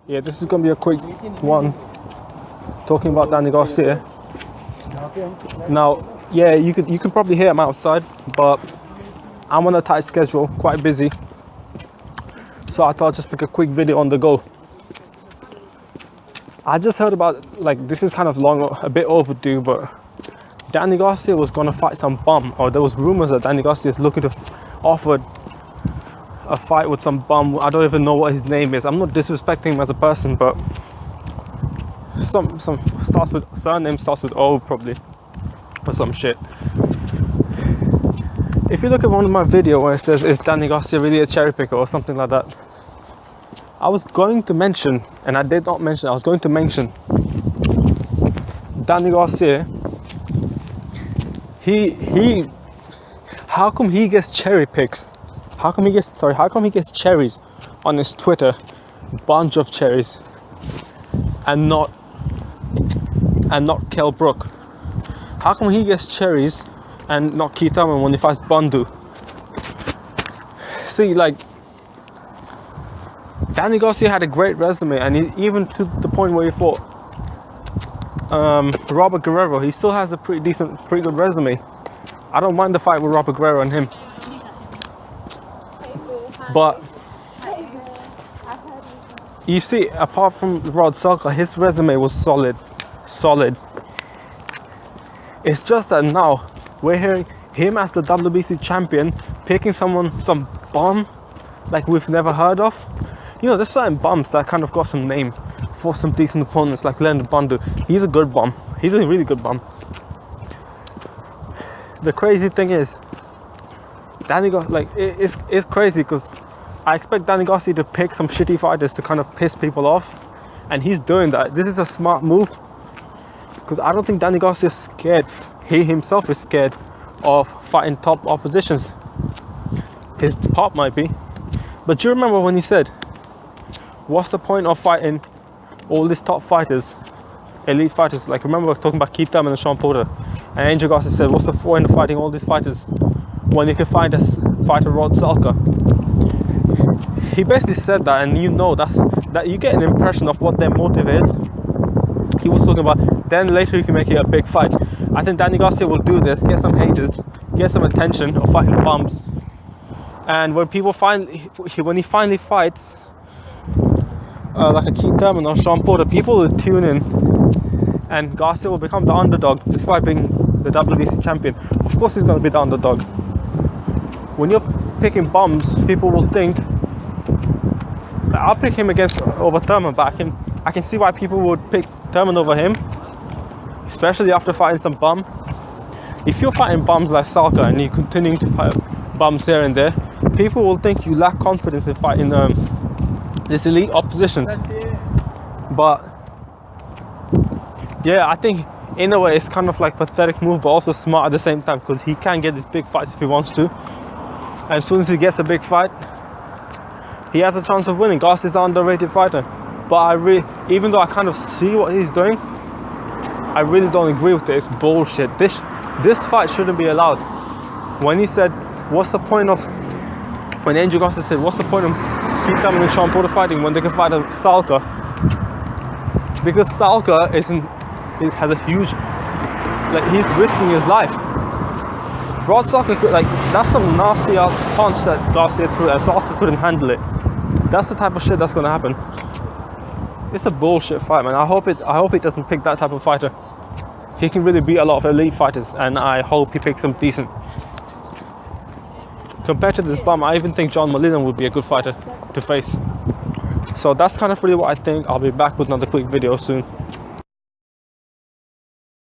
Yeah, this is gonna be a quick one talking about Danny Garcia. Now, yeah, you can probably hear him outside, but I'm on a tight schedule, quite busy. So I thought I'd just make a quick video on the go. I just heard about, like, this is kind of long, a bit overdue, but Danny Garcia was gonna fight some bum, or there was rumors that Danny Garcia is looking to offer a fight with some bum. I don't even know what his name is. I'm not disrespecting him as a person, but some starts with surname starts with O probably, or some shit. If you look at one of my videos where it says, "Is Danny Garcia really a cherry picker?" or something like that, I was going to mention, and I did not mention, I was going to mention Danny Garcia. He how come he gets cherry picks? How come he gets cherries on his Twitter, bunch of cherries, and not Kell Brook? How come he gets cherries and not Keith Thurman when he fights Bundu? See, like, Danny Garcia had a great resume, and even to the point where he fought Robert Guerrero, he still has a pretty good resume. I don't mind the fight with Robert Guerrero and him. But you see, apart from Rod Salka, his resume was solid. It's just that now we're hearing him as the WBC champion picking some bum like we've never heard of. You know, there's certain bums that kind of got some name for some decent opponents, like Leonard Bundu. He's a good bum. He's a really good bum. The crazy thing is, Danny Garcia, like, it's crazy because I expect Danny Garcia to pick some shitty fighters to kind of piss people off, and he's doing that. This is a smart move because I don't think Danny Garcia is scared. He himself is scared of fighting top oppositions. His pop might be, but do you remember when he said, "What's the point of fighting all these top fighters, elite fighters?" Like, remember talking about Keith Thurman and Sean Porter, and Angel Garcia said, "What's the point of fighting all these fighters when you can find a fighter Rod Salka?" He basically said that, and you know that you get an impression of what their motive is. He was talking about, then later you can make it a big fight. I think Danny Garcia will do this, get some haters, get some attention of fighting bums, and when he finally fights like a Keith Thurman or Sean Porter, people will tune in, and Garcia will become the underdog despite being the WBC champion. Of course he's going to be the underdog. When you're picking bums, people will think, I'll pick him over Thurman, but I can see why people would pick Thurman over him, especially after fighting some bum. If you're fighting bums like Salka and you're continuing to fight bums here and there, people will think you lack confidence in fighting this elite opposition. But yeah, I think in a way it's kind of like pathetic move, but also smart at the same time, because he can get these big fights if he wants to, and as soon as he gets a big fight, he has a chance of winning. Garcia's an underrated fighter, but even though I kind of see what he's doing, I really don't agree with it. It's bullshit. This fight shouldn't be allowed. When he said, "What's the point of?" When Angel Garcia said, "What's the point of Keith Thurman and Sean Porter fighting when they can fight a Salka?" Because Salka has a huge, like, he's risking his life. Rod Salka could, like, that's some nasty ass punch that Garcia threw, and Salka couldn't handle it. That's the type of shit that's gonna happen. It's a bullshit fight, man. I hope he doesn't pick that type of fighter. He can really beat a lot of elite fighters, and I hope he picks some decent. Compared to this bum, I even think John Molina would be a good fighter to face. So that's kind of really what I think. I'll be back with another quick video soon.